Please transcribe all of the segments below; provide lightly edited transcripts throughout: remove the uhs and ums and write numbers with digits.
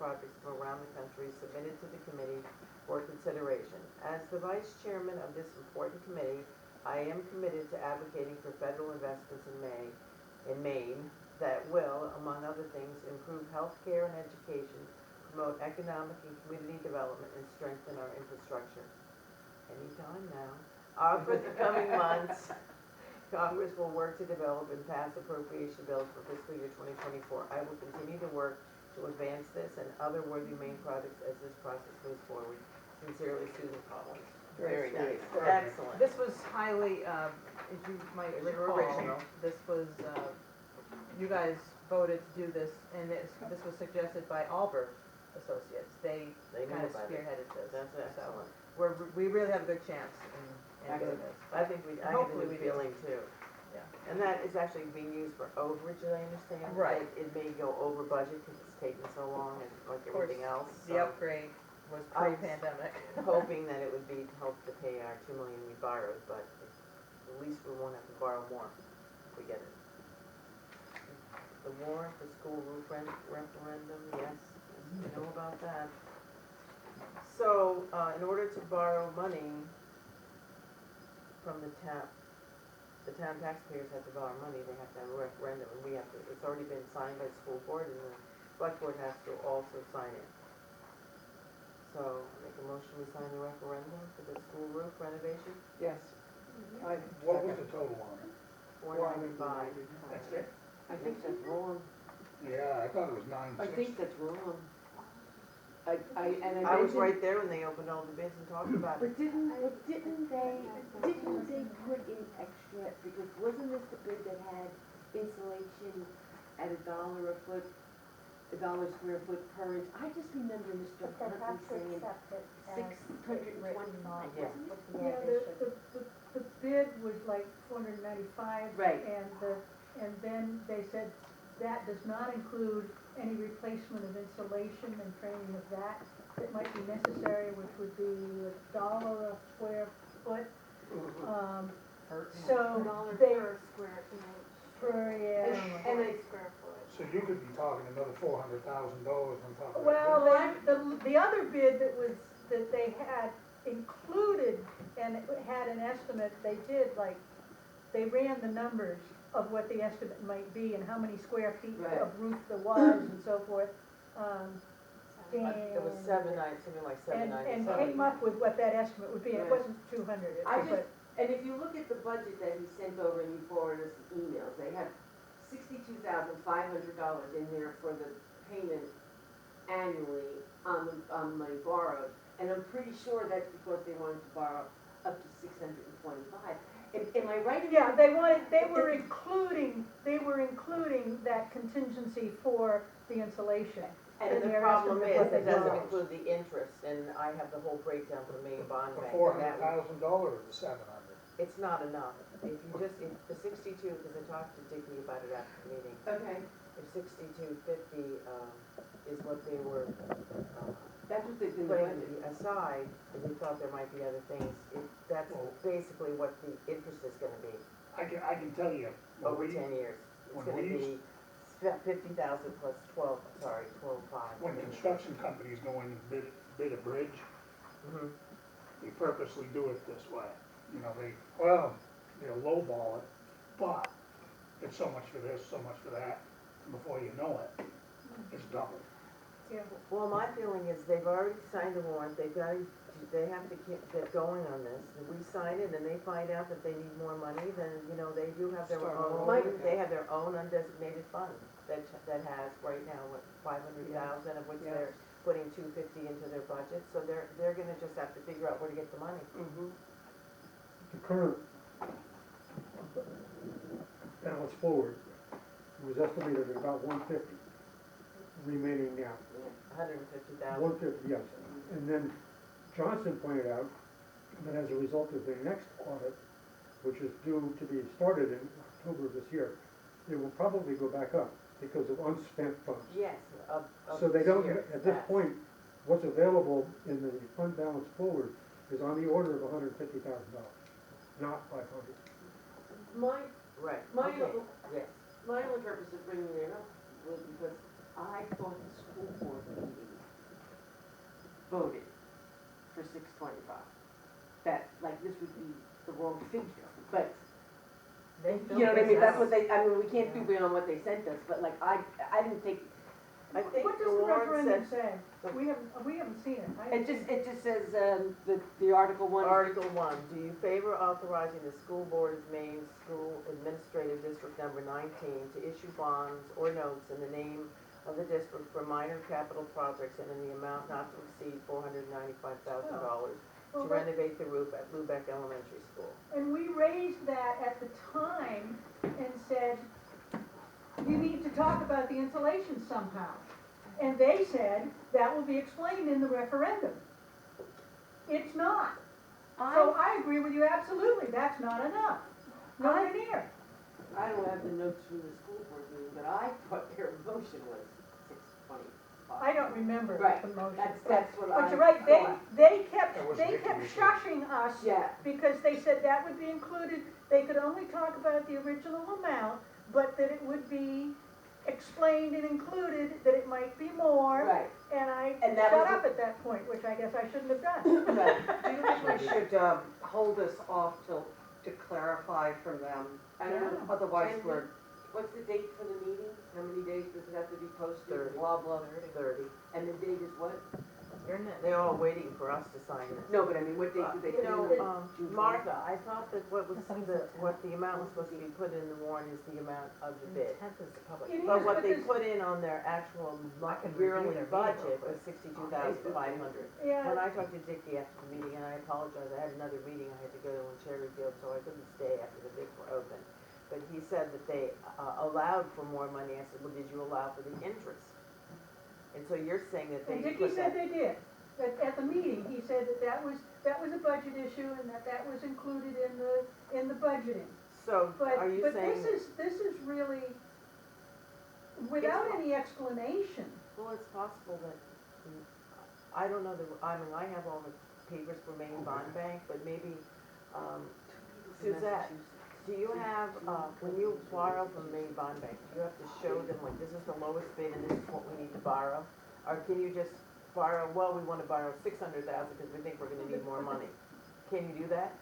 projects from around the country submitted to the committee for consideration. As the vice chairman of this important committee, I am committed to advocating for federal investments in Maine that will, among other things, improve health care and education, promote economic and community development, and strengthen our infrastructure. Anytime now. For the coming months, Congress will work to develop and pass appropriation bills for fiscal year 2024. I will continue to work to advance this and other worthy Maine projects as this process moves forward. Sincerely, Susan Collins. Very nice. Excellent. This was highly, as you might recall, Original. this was, you guys voted to do this, and this was suggested by Albert Associates. They They knew kind of about it. spearheaded this. That's So excellent. we really have a good chance in doing this. I think I had a Hopefully good we do. feeling too. Yeah. And that is actually being used for overage, I understand. Right. It may go over budget because it's taken so long and like Of course, everything else. The So upgrade was I was pre-pandemic. hoping that it would be to help to pay our 2 million we borrowed, but at least we won't have to borrow more if we get it. The warrant for school roof referendum, yes, we know about that. So, in order to borrow money from the town taxpayers have to borrow money, they have to have a referendum, and we have to, it's already been signed by the school board, and the select board has to also sign it. So, make a motion, we sign the referendum for the school roof renovation, Yes. What was the total on it? $495. That's it? I think that's wrong. Yeah, I thought it was 960. I think that's wrong. I I was right there when they opened all the bids and talked about it. But didn't they put in extra, because wasn't this the bid that had insulation at $1 a foot, $1 square foot per inch? I just remember Mr. Huntley saying $625, Yeah. wasn't it? Yeah, the bid was like 495. Right. And then they said that does not include any replacement of insulation and training of that might be necessary, which would be $1 a square foot. So $1 they, per square inch. per, yeah. And a square foot. So you could be talking another $400,000 on top of that. Well, the other bid that they had included and it had an estimate, they ran the numbers of what the estimate might be and how many square feet Right. of roof there was and so forth. It was something like And $797. came up with what that estimate would be, and it Right. wasn't 200, And if you look at the budget that he sent over and you forwarded us the emails, they have $62,500 in there for the payment annually on the money borrowed. And I'm pretty sure that's because they wanted to borrow up to $625. Am I right? yeah, they were including that contingency for the insulation. And the their problem estimate is, what they it doesn't borrowed. include the interest, and I have the whole breakdown from Maine Bond For Bank. and that was- $400,000 or the 700? It's not enough. If you just, the 62, because I talked to Dickie about it after the meeting, Okay, if 6250 is what they were that's what they've been putting doing. aside, and we thought there might be other things, that's Well- basically what the interest is gonna be I can tell you. when over we- 10 years. It's when gonna we be 50,000 plus 12.5. When construction companies go in and bid a bridge, Mhm. we purposely do it this way. You know, they'll lowball it, but it's so much for this, so much for that. And before you know it, it's double. Yeah. Well, my feeling is they've already signed the warrant, they have to get going on this. If we sign it and they find out that they need more money, then, they do have their Start own, all over they have their own undesignated fund that has right now, 500,000 of which Yeah. they're putting 250 into their budget, so they're gonna just have to figure out where to get the money. The current balance forward was estimated at about 150 remaining now. 150,000. 150, yes. And then Johnson pointed out that as a result of the next audit, which is due to be started in October of this year, it will probably go back up because of unspent funds. Yes, of So they don't, years at this past. point, what's available in the fund balance forward is on the order of $150,000, not 500. My, Right, my, okay, yes. my only purpose of bringing it up was because I thought the school board meeting voted for 625. That, like, this would be the wrong figure, but, They you know what I mean, that's what they. they, I mean, we can't do beyond what they sent us, but like, I didn't think, I think What the does the warrant referendum says, say? We haven't seen it. I it haven't just says, the Article 1. Article 1, do you favor authorizing the school board of Maine School Administrative District Number 19 to issue bonds or notes in the name of the district for minor capital projects and in the amount not to exceed $495,000 to Well, but- renovate the roof at Lubec Elementary School? And we raised that at the time and said, you need to talk about the insulation somehow. And they said, that will be explained in the referendum. It's not. So I agree with you absolutely, that's not enough. Nowhere near. I don't have the notes from the school board meeting, but I thought their motion was 625. I don't remember Right, the motion. that's what I But you're right, thought. they kept That was shushing us Yeah, because they said that would be included, they could only talk about the original amount, but that it would be explained and included, that it might be more. right, And I And that shut was up at that point, which I guess I shouldn't have done. right. Do you think we should hold this off to clarify from them? I don't know. Otherwise, And we're, What's the date for the meeting? How many days does it have to be posted? 30. Blah, blah. 30. And the date is what? They're all waiting for us to sign this. No, but I mean, what date do they You put know, in? June Martha, I thought that what the amount was supposed to be put in the warrant is the amount of the bid. It is, But what they because- put in on their actual can review yearly their budget meeting was 62,500. Yeah, When I talked to Dickie after the meeting, and I apologize, I had another meeting I had to go to in Cherryfield, so I couldn't stay after the bids were open. But he said that they allowed for more money. I said, well, did you allow for the interest? And so you're saying that they and Dickie put said that, they did. At the meeting, he said that was a budget issue and that was included in the budgeting. so But, are you but saying? this is really, without It's- any explanation. Well, it's possible that, I don't know, I mean, I have all the papers for Maine Bond Bank, but maybe, Suzette, do you have, when you borrow from Maine Bond Bank, do you have to show them, like, this is the lowest bid and this is what we need to borrow? Or can you just borrow, well, we wanna borrow 600,000 because we think we're gonna need more money? Can you do that?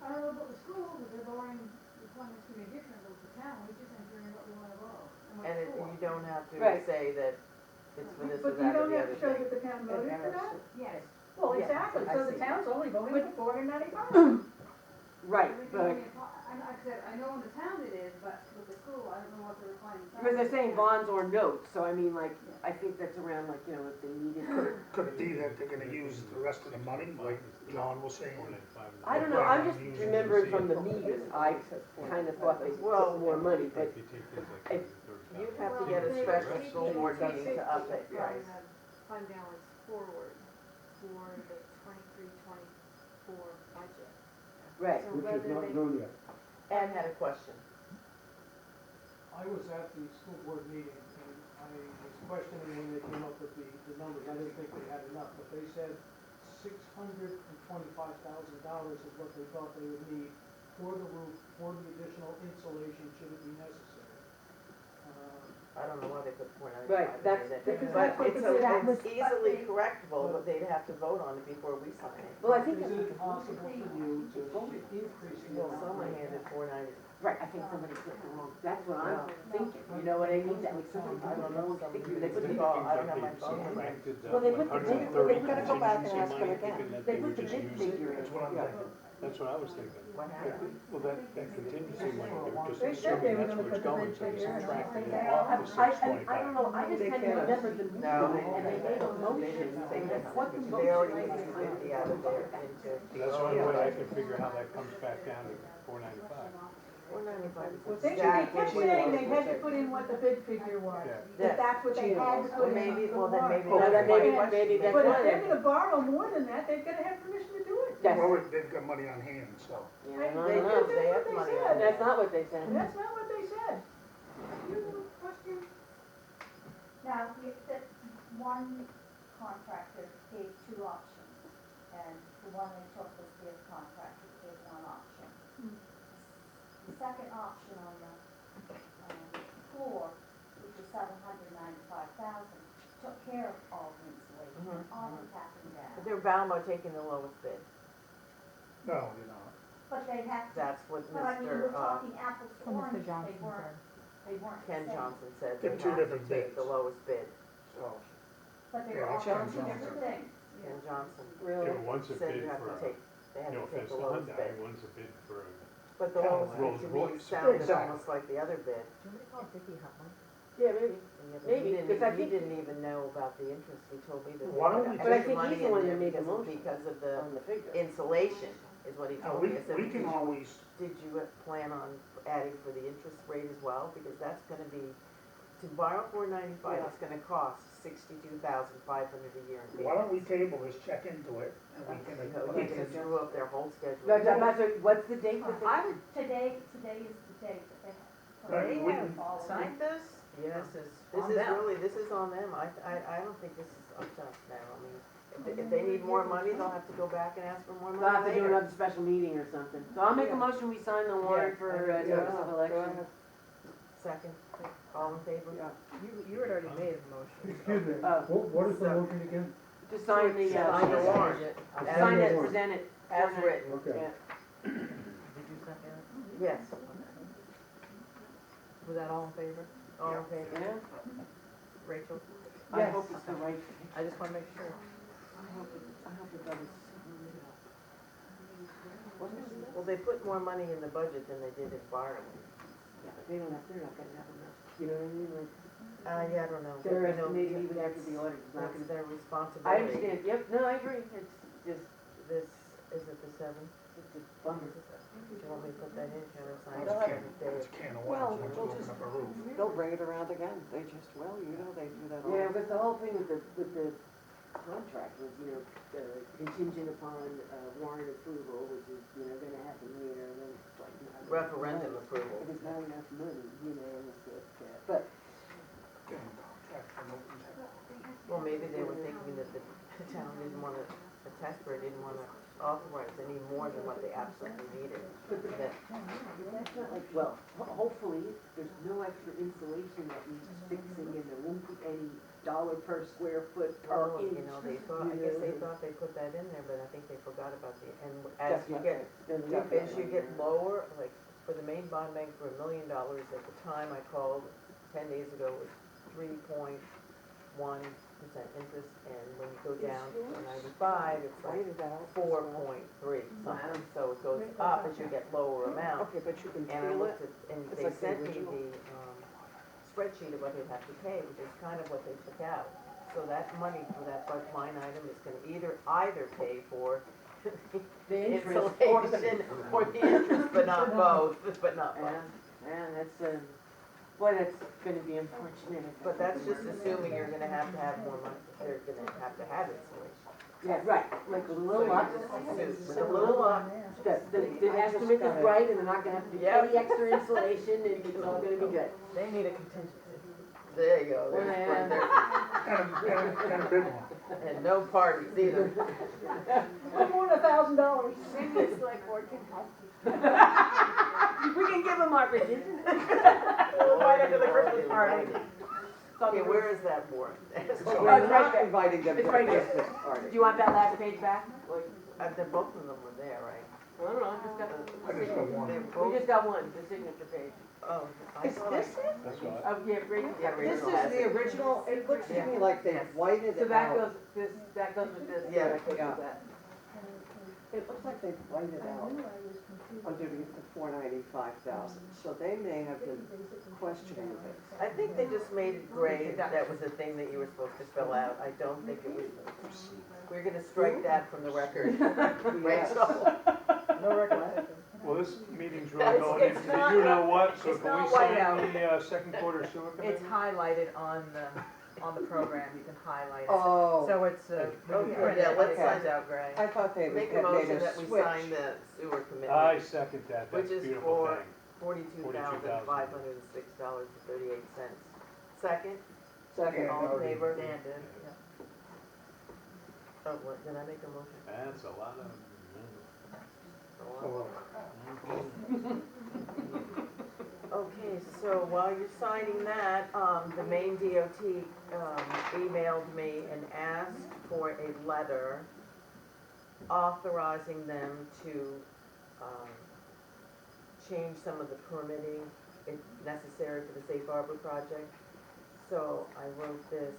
I don't know about the school, because they're borrowing, the funding's gonna be different with the town, we just enter in what we wanna borrow. what And it's for. you don't have to Right. say that it's for this or But you that or don't the have other to show thing. that the town voted for that? Yes. Well, Yeah, exactly, I so the see. town's only voting for 495. Right, We can but, only apply- I said, I know in the town it is, but with the school, I don't know what they're requiring. because they're saying bonds or notes, so I mean, like, I think that's around, like, you know, if they needed. Could it be that they're gonna use the rest of the money, like John was saying? I don't know, I'm just remembering from the meeting, I kind of thought they put more money, but You'd have to get a special school board meeting to update From price. the fund balance forward for the 23-24 budget. right. So Which is whether not they- known yet. Ed had a question. I was at the school board meeting, and I was questioning when they came up with the numbers, I didn't think they had enough, but they said $625,000 is what they thought they would need for the roof, for the additional insulation, should it be necessary. I don't know why they put 495 Right, in that's- there. because But that's what it's, the- that it's easily correctable, but they'd have to vote on it before we sign it. Well, I think, Is it possible for you to increase the Well, amount? someone handed 490. right, I think somebody put the wrong, that's what I'm thinking, you know what I mean? That was somebody I put don't the know, wrong somebody figure, they put didn't the, call, I don't have my phone with me. well, they put the bid, they gotta go back and ask them again. They put the bid figure in. That's what I'm Yeah. thinking. That's what I was thinking. What happened? Well, that contingency money, they're just They said they assuming were that's gonna where it's put the going, bid so they figure in. subtracted it I- off the I don't 625. know, I just kind of remember the meeting, No, and they made a they motion, didn't say and that. what the They already motion put 250 out of there into. That's the only way I can figure how that comes back down to 495. 495 Well, is they exactly kept what it saying was. they had to put in what the bid figure was. Yeah. That that's what they had to Well, put in maybe, the well, then maybe warrant. Oh, that's then maybe- my question. maybe that's But why if they- they're gonna borrow more than that, they've gotta have permission to do it. Yes. Well, they've got money on hand, so. Yeah, They no, do, no, no. they have That's what money they on said. it. That's not what they said. That's not what they said. You have a question? Now, that one contractor gave two options, and the one they took was their contractor, gave one option. The second option on the floor, which was $795,000, took care of all the insulation, all the tax Valmo taking the lowest bid. No, you're not. But they have to, That's what but I mean, we're Mr. talking apples to Mr. oranges, Johnson they weren't the Ken same. Johnson said They're they two have to different take bids. the lowest bid. So, But they Yeah, were all that's Ken doing two Johnson. different things. Ken Johnson Really? Yeah, one's a said bid you have for, to take, they have no to take offense the to lowest Hyundai, bid. one's a bid for, But the lowest bid Rolls to me Royce. sounded Exactly. almost like the other bid. Do you want me to call Vicky Hotline? Yeah, maybe. And yet Maybe, he didn't- 'cause I He think- didn't even know about the interest. He told me that. they Why put don't we- extra But I think money he's the in one there that made the because- motion. Because of the On the figure. insulation, is what he now, told we, me. I said, we can always, did you plan on adding for the interest rate as well? Because that's gonna be, to borrow $495, Yeah. it's gonna cost $62,500 a year in payments. why don't we table this, check into it, and we can. You know, you're gonna screw up their whole schedule. No, that's what- what's the date that they? I would, Today is the date that they have. Right, they we- have signed this, Yeah. this is This on is them. really, this is on them. I don't think this is up to us now. I mean, if they need more money, they'll have to go back and ask for more They'll have money to do later. another special meeting or something. So I'll make a motion, we sign the warrant for, notice of election. Second, all in favor? Yeah. You had already made a motion. Excuse me, Oh. what is the So- motion again? To sign the, Sign the warrant. As sign it, warrant. present it. As written, Okay. Yeah. Did you second it? yes. Was that all in favor? All in favor? Yeah, Rachel? I hope it's the right thing. I just wanna make sure. I hope it does. Wasn't it? Well, they put more money in the budget than they did in borrowing. Yeah, but they're not gonna have enough, you know what I mean, like, Yeah, I don't know. they're You know, estimating even after the audit is not That's gonna. their responsibility. I understand, yep, no, I agree, it's just, This, is it the seventh? it's a bummer. Do you want me to put that in, can I sign It's a it can, every day? it's a can of Well, worms once you we'll open just- up a roof. They'll bring it around again, they just will, you know, they do that all. Yeah, but the whole thing with the contract was, you know, contingent upon, warrant approval, which is, you know, gonna happen later, and then it's like. not enough Referendum money. approval. If it's not enough money, you know, and it's like, but, Getting a contract for Milton Tech. Well, maybe they were thinking that the town didn't wanna, the taxpayer didn't wanna authorize any more than what they absolutely needed. but the, That, that's not like, well, hopefully, there's no extra insulation that needs fixing, and there won't be any dollar per square foot per oh, inch. you know, they thought, I you guess they know. thought they put that in there, but I think they forgot about the, and as you Definitely. get, Then as you definitely. get lower, like, for the main bond bank for $1 million, at the time I called 10 days ago, it was 3.1% interest, and when you go down to 95, it's like Write it out. 4.3 something, so it goes up as you get lower amounts. Okay, but you can And I feel it. looked at, and It's they like the sent me original. the, spreadsheet of what they'd have to pay, which is kind of what they took out. So that money for that budget line item is gonna either pay for The interest or the. insulation or the interest, but not both, but not both. And that's, boy, that's gonna be unfortunate. if But that that's doesn't just work. assuming you're gonna have more money, they're gonna have to have insulation. Yeah, right, like a little luck. With a little luck, The estimate is right, and they're not gonna have to do Yep. any extra insulation, and it's all gonna be good. They need a contingency. there you go, Yeah. And a big one. and no parties either. No more than $1,000. Maybe the select board can help you. We can give them our petition. Right after the Christmas party. Okay, where is that warrant? Well, We're it's right not there. inviting them to It's the right here. Christmas party. Do you want that last page back? Both of them were there, right? I don't know, I just got I just got one. They We both, just got one, the signature page. oh, I Is thought this I- it? that's right. Oh, yeah, Rachel. Yeah, This Rachel is has the it. original, it looks to Yeah. me like they whited So it that out. goes, that goes with this. Yeah. I think Yeah. that. It looks like they whited out under the 495,000, so they may have been questioning it. I think they just made it gray, that was the thing that you were supposed to fill out. I don't think it was, we're gonna strike that from the record. Rachel, No recollection. Well, this meeting's That's- really going it's into the not- you-know-what, so it's can not we white sign out. the second quarter sewer It's committee? highlighted on the program, you can highlight it. Oh, So it's, we can okay, print yeah, it. let's Okay. find out, Gray. I thought they had Make made a motion a that we switch. sign the sewer commitment. I second that, Which that's a is beautiful for thing. $42,506.38. Second, Second. all in favor? Dan did, yeah. Oh, what, did I make a motion? That's a lot of, So, Okay, so while you're signing that, the Maine DOT emailed me and asked for a letter authorizing them to, change some of the permitting if necessary for the Safe Harbor project. So I wrote this,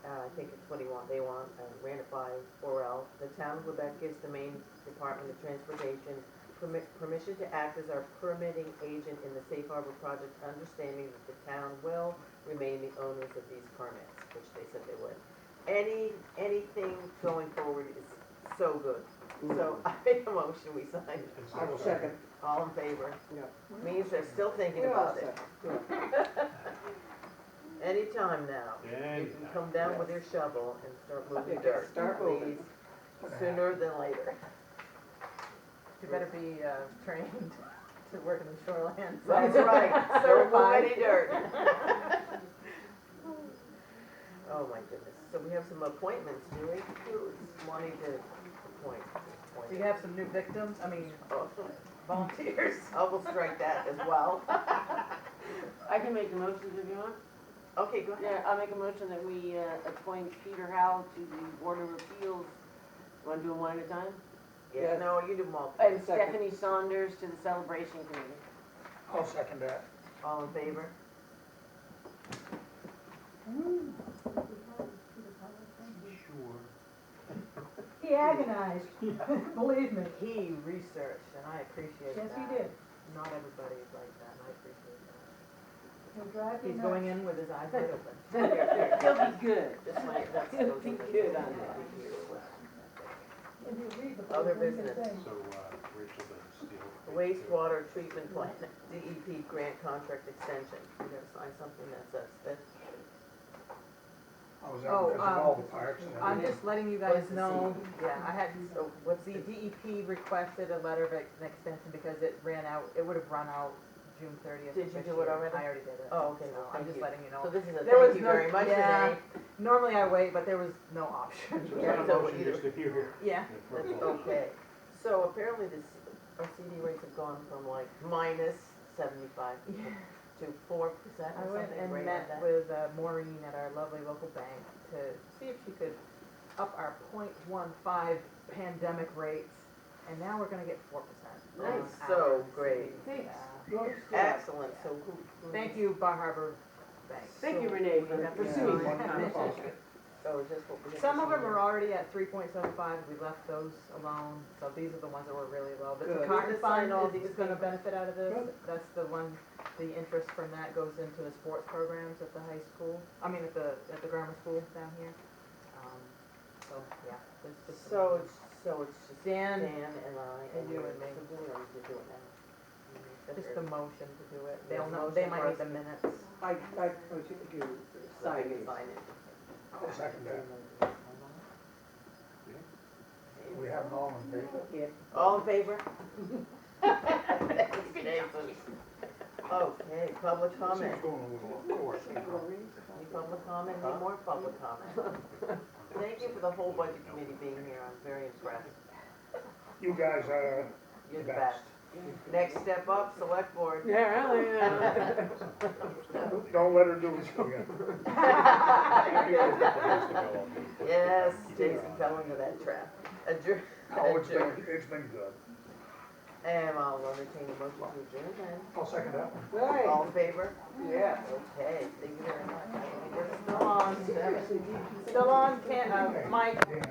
I think it's what they want, ran it by Orel. The town of Lubec gives the Maine Department of Transportation permission to act as our permitting agent in the Safe Harbor project, understanding that the town will remain the owners of these permits, which they said they would. Anything going forward is so good. So I make a motion, we sign it. I will second. All in favor? Yeah. Means they're still thinking Yeah, I'll about it. second. Anytime now. You can Anytime. come down with your shovel and start moving Yeah, dirt. start moving. Please, sooner than later. You better be trained to work in the shoreline. That's right. Don't move Certified. any dirt. Oh, my goodness. So we have some appointments, do we? Who's wanting to appoint? Do you have some new victims, Oh, volunteers? I will strike that as well. I can make the motions if you want. Okay, go ahead. Yeah, I'll make a motion that we appoint Peter Howell to the Board of Appeals. Want to do them one at a time? Yeah, no, you do multiple. And Stephanie Saunders to the Celebration Committee. I'll second that. All in favor? Sure. He agonized, believe me. He researched, and I appreciate that. Yes, he did. Not everybody is like that, and I appreciate that. He'll drive you He's nuts. going in with his eyes wide open. He'll be good. Just like that's. He'll be good on that. And he'll read the Other whole thing business. thing. So, Rachel doesn't steal. Wastewater treatment plant, DEP grant contract extension. We gotta sign something that says that. I was out because of all the parks and I'm everything. just letting you What's guys the know, CEP? yeah, I had, So what's the the, DEP requested a letter of an extension because it ran out, it would have run out June 30th. Did you this do it year. already? I already did it. Oh, okay, So well, I'm thank just you. letting you know. so this is a There was thank you no- very much yeah. today. Normally I wait, but there was no option. So Yeah, that so motion either- is to hear. Yeah. For a That's vote. okay. So apparently our CD rates have gone from like minus 75 to 4% or I went something and great met like that. with Maureen at our lovely local bank to see if she could up our .15 pandemic rates, and now we're gonna get 4%. on Nice. our So great. CD. Thanks. Yeah. Excellent, so Thank you, Bar Harbor Bank. Thank you, Renee, we for have to pursuing sign. that conversation. So is this what we have to Some of sign them now? are already at 3.75, we left those alone, so these are the ones that were really low. But the Good. Carton We just sign Fund all is these gonna things. benefit out of this. Good. That's the one, the interest from that goes into the sports programs at the high school, at the grammar school down here. So, yeah, there's just. So it's just Dan and I and you and me. So do we already do it now? Just the motion to do it. Yeah, They'll know, motion they might for need us the to- minutes. I motion to sign it. Sign it. I'll second that. We have them all in favor. Yeah. All in favor? Okay, public This comment. is going a little off course. Any public comment, any more public comment? Thank you for the whole budget committee being here, I'm very impressed. You guys are You're the the best. best. Next step up, select board. Yeah, really, yeah. Don't let her do this again. Yes, Jason fell into that trap. Adjourn. Oh, it's Adjourn. been good. And I'll entertain a motion to adjourn then. I'll second that one. Right, All in favor? yeah. Okay, thank you very much. We're still on, Still on, Mike? Dan.